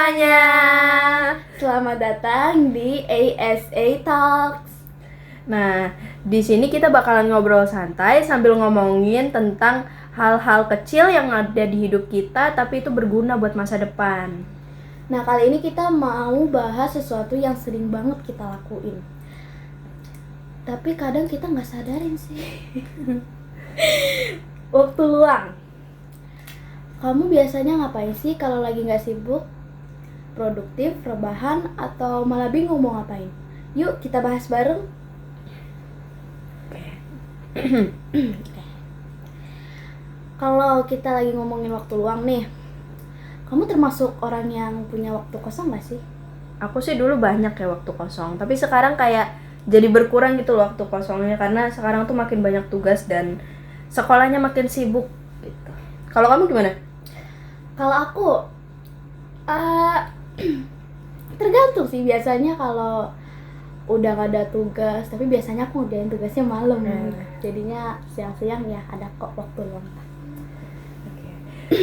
semuanya. Selamat datang di ASA Talks. Nah, di sini kita bakalan ngobrol santai sambil ngomongin tentang hal-hal kecil yang ada di hidup kita tapi itu berguna buat masa depan. Nah, kali ini kita mau bahas sesuatu yang sering banget kita lakuin. Tapi kadang kita nggak sadarin sih. Waktu luang. Kamu biasanya ngapain sih kalau lagi nggak sibuk? Produktif, rebahan, atau malah bingung mau ngapain? Yuk kita bahas bareng. Kalau kita lagi ngomongin waktu luang nih, kamu termasuk orang yang punya waktu kosong nggak sih? Aku sih dulu banyak ya waktu kosong, tapi sekarang kayak jadi berkurang gitu loh waktu kosongnya karena sekarang tuh makin banyak tugas dan sekolahnya makin sibuk gitu. Kalau kamu gimana? Kalau aku tergantung sih, biasanya kalau udah gak ada tugas, tapi biasanya aku ngerjain tugasnya malam. Jadinya siang-siang ya ada kok waktu luang.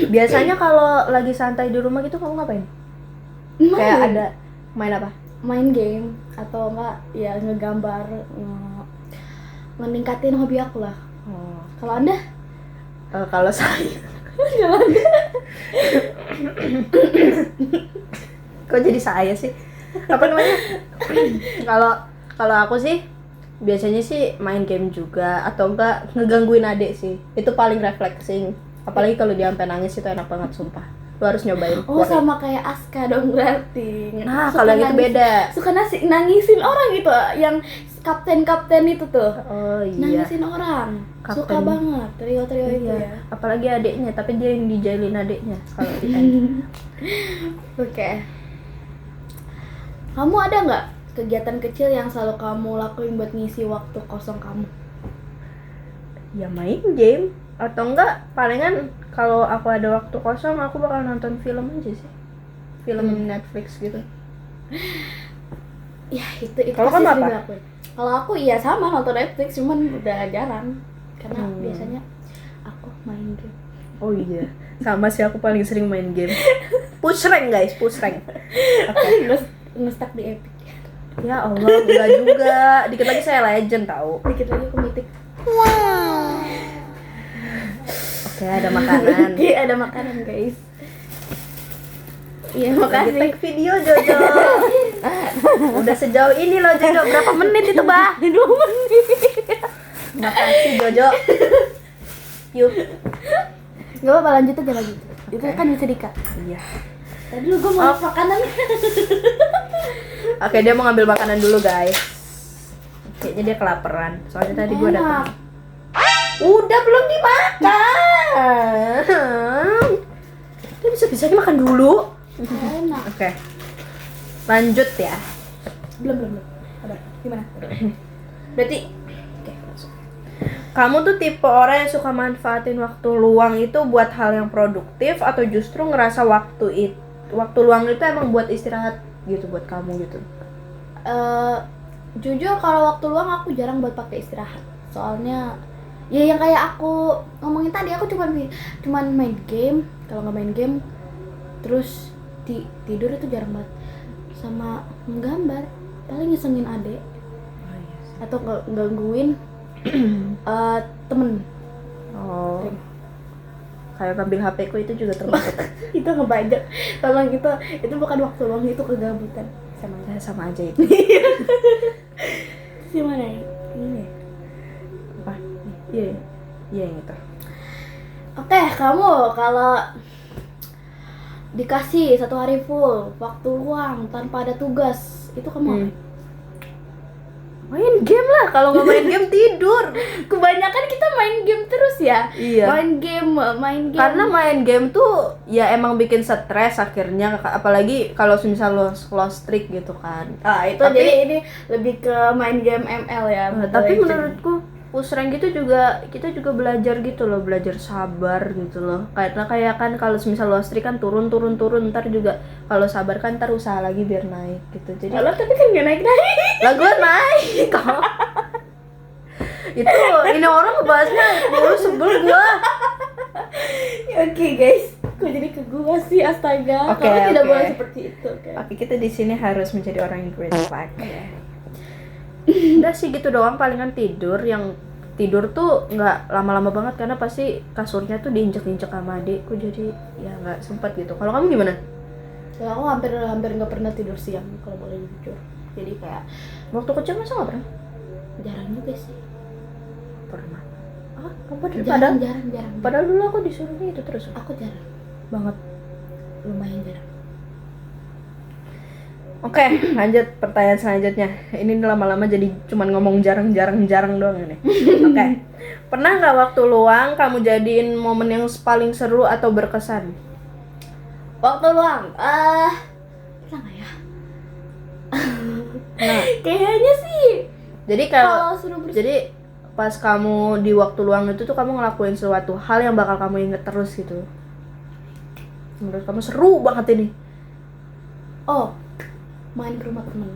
Biasanya kalau lagi santai di rumah gitu kamu ngapain? Kayak ada main apa? Main game atau enggak ya ngegambar, meningkatin hobi aku lah. Kalau Anda? Kalau saya kok jadi saya sih? Apa namanya? Kalau aku sih biasanya sih main game juga atau enggak ngegangguin adik sih. Itu paling refreshing. Apalagi kalau dia sampai nangis itu enak banget sumpah. Lu harus nyobain. Oh, sama kayak Aska dong berarti. Nah, kalau yang itu beda. Suka nangisin orang gitu, yang kapten itu tuh. Oh iya. Nangisin orang. Kapten. Suka banget trio itu ya. Apalagi adiknya, tapi dia yang dijailin adiknya kalau di end. Oke. Kamu ada nggak kegiatan kecil yang selalu kamu lakuin buat ngisi waktu kosong kamu? Ya main game atau enggak palingan kalau aku ada waktu kosong aku bakal nonton film aja sih. Film Netflix gitu. Ya itu Kalau pasti kamu sering apa? dilakuin. Kalau aku iya sama, nonton Netflix, cuman udah jarang karena biasanya aku main game. Oh iya, sama sih aku paling sering main game. Push rank guys, push rank. Oke. Nge-stuck di Epic. Ya Allah, enggak juga. Dikit lagi saya legend tahu. Dikit lagi aku mythic. Oke, ada makanan. Oke, ada makanan guys. Iya, Makasih. makasih. Tag video Jojo. Udah sejauh ini loh Jojo. Berapa menit itu, Bah? 2 menit. Makasih Jojo. Yuk. Gak apa-apa, lanjut aja lagi. Itu kan bisa di-cut. Iya. Tadi lu gue mau makanan. Oke, dia mau ngambil makanan dulu, guys. Kayaknya dia kelaparan. Soalnya tadi gua datang. Udah belum dimakan. Dia bisa-bisanya makan dulu. Enak. Oke. Lanjut ya. Belum. Sabar. Gimana? Berarti kamu tuh tipe orang yang suka manfaatin waktu luang itu buat hal yang produktif atau justru ngerasa waktu luang itu emang buat istirahat gitu buat kamu gitu? Jujur kalau waktu luang aku jarang buat pakai istirahat. Soalnya ya yang kayak aku ngomongin tadi, aku cuman main game. Kalau nggak main game terus tidur itu jarang banget. Sama menggambar, paling ngisengin adek atau gangguin temen. Oh. Kayak ngambil HP ku itu juga termasuk. Itu ngebajak. Tolong, itu bukan waktu luang, itu kegabutan. Sama aja itu. Gimana ya? Ini. Apa? Iya yang itu. Oke, kamu kalau dikasih 1 hari full waktu luang tanpa ada tugas, itu kamu apa? Main game lah, kalau nggak main game tidur. Kebanyakan kita main game terus ya. Iya. Main game. Karena main game tuh ya emang bikin stres akhirnya, apalagi kalau misal lo streak gitu kan. Itu jadi ini lebih ke main game ML ya. Tapi menurutku push rank gitu juga kita juga belajar gitu loh, belajar sabar gitu loh. Karena kayak kan kalau misal lo streak kan turun ntar juga kalau sabar kan ntar usaha lagi biar naik gitu. Jadi lo tapi kan nggak naik. lah gue naik kok. Ini orang ngebahasnya dulu sebel gue. Oke guys, Kok jadi ke gua sih, astaga. Oke, Kamu tidak oke. boleh seperti itu, oke. Tapi kita di sini harus menjadi orang yang green flag. Udah sih gitu doang, palingan tidur. Yang tidur tuh nggak lama-lama banget karena pasti kasurnya tuh diinjek-injek sama adikku, jadi ya nggak sempat gitu. Kalau kamu gimana? Kalau aku hampir nggak pernah tidur siang kalau boleh jujur. Jadi kayak Waktu kecil masa nggak pernah? jarang juga sih. Pernah. Ah, kamu padahal Jarang. padahal dulu aku disuruh gitu terus Aku jarang, banget. lumayan jarang. Oke, lanjut pertanyaan selanjutnya. Ini lama-lama jadi cuman ngomong jarang doang ini. Oke. Pernah nggak waktu luang kamu jadiin momen yang paling seru atau berkesan? Waktu luang, pernah nggak ya? Nah, Kayaknya sih. jadi kalau Kalau suruh jadi pas kamu di waktu luang itu tuh kamu ngelakuin suatu hal yang bakal kamu inget terus gitu. Menurut kamu seru banget ini. Main ke rumah temen.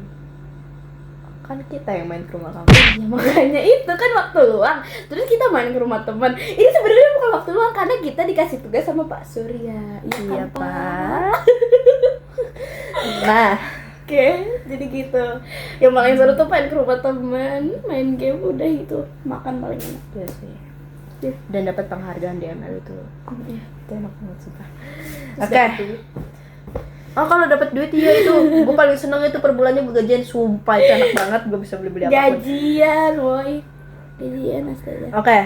Kan kita yang main ke rumah kamu. Ya makanya itu kan waktu luang. Terus kita main ke rumah teman. Ini sebenarnya bukan waktu luang karena kita dikasih tugas sama Pak Surya. Iya, kan, Pak. Nah, Oke, jadi gitu. Yang paling seru tuh main ke rumah teman, main game, udah itu. Makan paling enak. iya sih. Iya. Dan dapat penghargaan di ML itu. Iya. Itu enak banget sumpah. Terus Oke. dapet duit. Oh, kalau dapat duit iya itu. Gue paling seneng itu per bulannya gue gajian, sumpah itu enak banget, gue bisa beli apapun. Gajian, woi. Gajian astaga. Oke,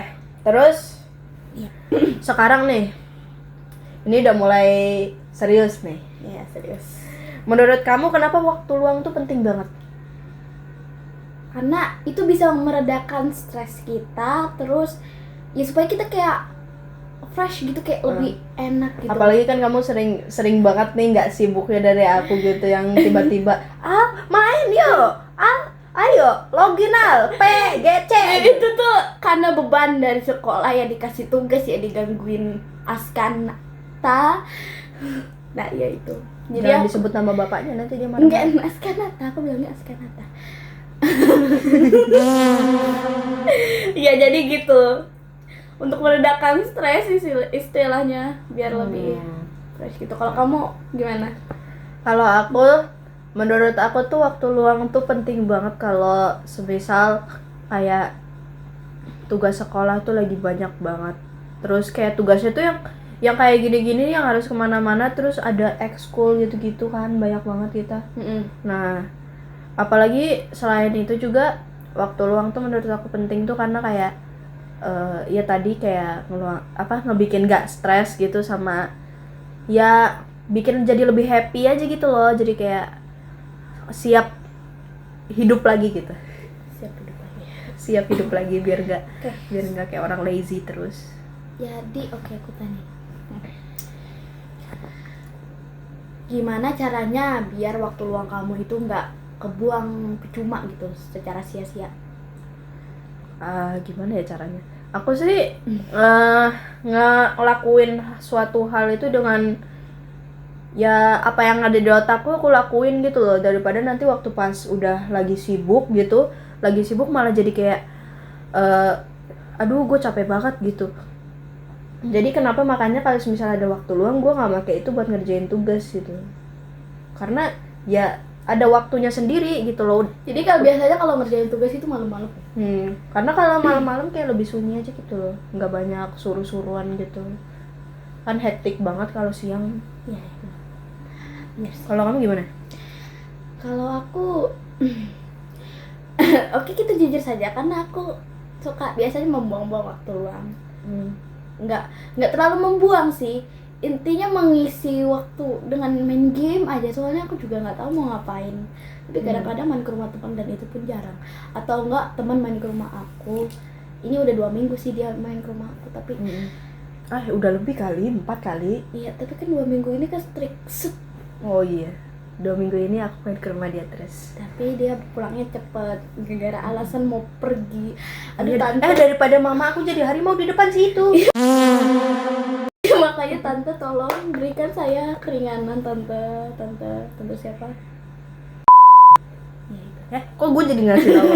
terus Iya. sekarang nih. Ini udah mulai serius nih. Iya, serius. Menurut kamu kenapa waktu luang tuh penting banget? Karena itu bisa meredakan stres kita, terus ya supaya kita kayak fresh gitu, kayak lebih enak gitu. Apalagi kan kamu sering banget nih nggak sibuknya dari aku gitu yang tiba-tiba main yuk, ayo login al PGC. Itu tuh karena beban dari sekolah ya, dikasih tugas ya, digangguin Askanata. Nah ya itu. Jadi Jangan aku disebut nama bapaknya, nanti dia marah. enggak Askanata, aku bilangnya Askanata. Ya jadi gitu. Untuk meredakan stres istilahnya biar lebih fresh gitu. Kalau kamu gimana? Kalau aku, menurut aku tuh waktu luang tuh penting banget kalau semisal kayak tugas sekolah tuh lagi banyak banget. Terus kayak tugasnya tuh yang kayak gini-gini yang harus kemana-mana, terus ada ekskul gitu-gitu kan, banyak banget kita. Nah, apalagi selain itu juga waktu luang tuh menurut aku penting tuh karena kayak ya tadi kayak ngebikin gak stres gitu, sama ya bikin jadi lebih happy aja gitu loh, jadi kayak siap hidup lagi gitu, siap hidup lagi biar nggak kayak orang lazy terus. Jadi aku tanya, gimana caranya biar waktu luang kamu itu nggak kebuang percuma gitu secara sia-sia? Gimana ya caranya? Aku sih ngelakuin suatu hal itu dengan ya apa yang ada di otakku aku lakuin gitu loh, daripada nanti waktu pas udah lagi sibuk malah jadi kayak aduh gue capek banget gitu. Jadi makanya kalau misalnya ada waktu luang gue nggak pakai itu buat ngerjain tugas gitu, karena ya ada waktunya sendiri gitu loh. Jadi kalau biasanya kalau ngerjain tugas itu malam-malam. Karena kalau malam-malam kayak lebih sunyi aja gitu loh, nggak banyak suruh-suruan gitu. Kan hektik banget kalau siang. Iya. Yes. Kalau kamu gimana? Kalau aku oke, kita jujur saja karena aku suka biasanya membuang-buang waktu luang. Nggak terlalu membuang sih, intinya mengisi waktu dengan main game aja, soalnya aku juga nggak tahu mau ngapain. Tapi kadang-kadang main ke rumah teman, dan itu pun jarang. Atau enggak teman main ke rumah aku. Ini udah 2 minggu sih dia main ke rumah aku, tapi udah lebih kali, 4 kali. iya, tapi kan 2 minggu ini kan strict. Oh iya, 2 minggu ini aku main ke rumah dia terus. Tapi dia pulangnya cepet gara-gara alasan mau pergi. Aduh Iya, tante, daripada mama aku jadi harimau di depan situ. makanya tante tolong berikan saya keringanan, tante siapa? Kok gue jadi ngasih tahu?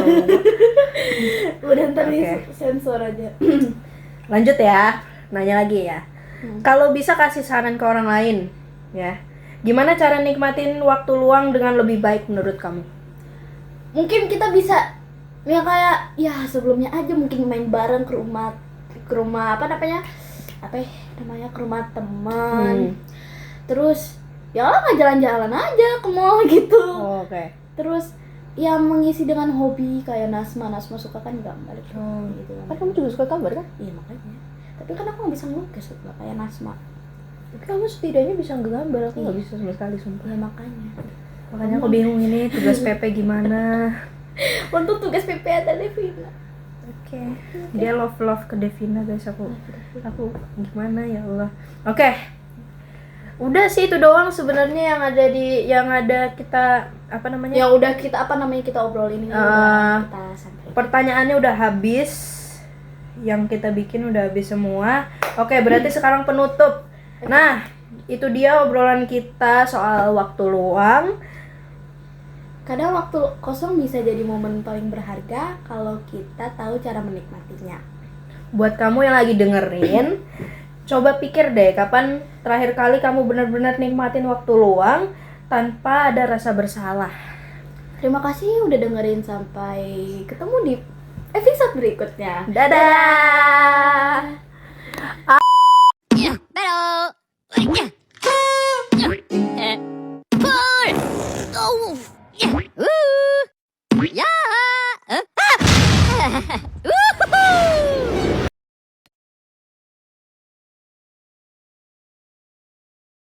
Udah ntar Oke. sensor aja. Lanjut ya, nanya lagi ya. Kalau bisa kasih saran ke orang lain, ya. Gimana cara nikmatin waktu luang dengan lebih baik menurut kamu? Mungkin kita bisa ya kayak ya sebelumnya aja mungkin main bareng ke rumah apa namanya ke rumah teman. Terus ya nggak jalan-jalan aja ke mall gitu. Oh, oke. Terus ya mengisi dengan hobi kayak Nasma suka kan gambar gitu. Kan kamu juga suka gambar kan? Iya makanya. Tapi kan aku nggak bisa ngelukis nggak kayak Nasma. Tapi kamu setidaknya bisa nggambar, aku nggak Iya. bisa sama sekali sumpah. Ya makanya. Makanya aku bingung ini tugas PP gimana. Untuk tugas PP ada Devina. Oke. Dia love ke Devina guys, aku gimana ya Allah. Oke. Udah sih itu doang sebenarnya yang ada kita apa namanya? Ya udah kita obrolin ini udah kita sampai. Pertanyaannya udah habis. Yang kita bikin udah habis semua. Oke, berarti sekarang penutup. Nah, itu dia obrolan kita soal waktu luang. Kadang waktu kosong bisa jadi momen paling berharga kalau kita tahu cara menikmatinya. Buat kamu yang lagi dengerin, coba pikir deh kapan terakhir kali kamu benar-benar nikmatin waktu luang tanpa ada rasa bersalah. Terima kasih udah dengerin, sampai ketemu di episode berikutnya. Dadah. Pero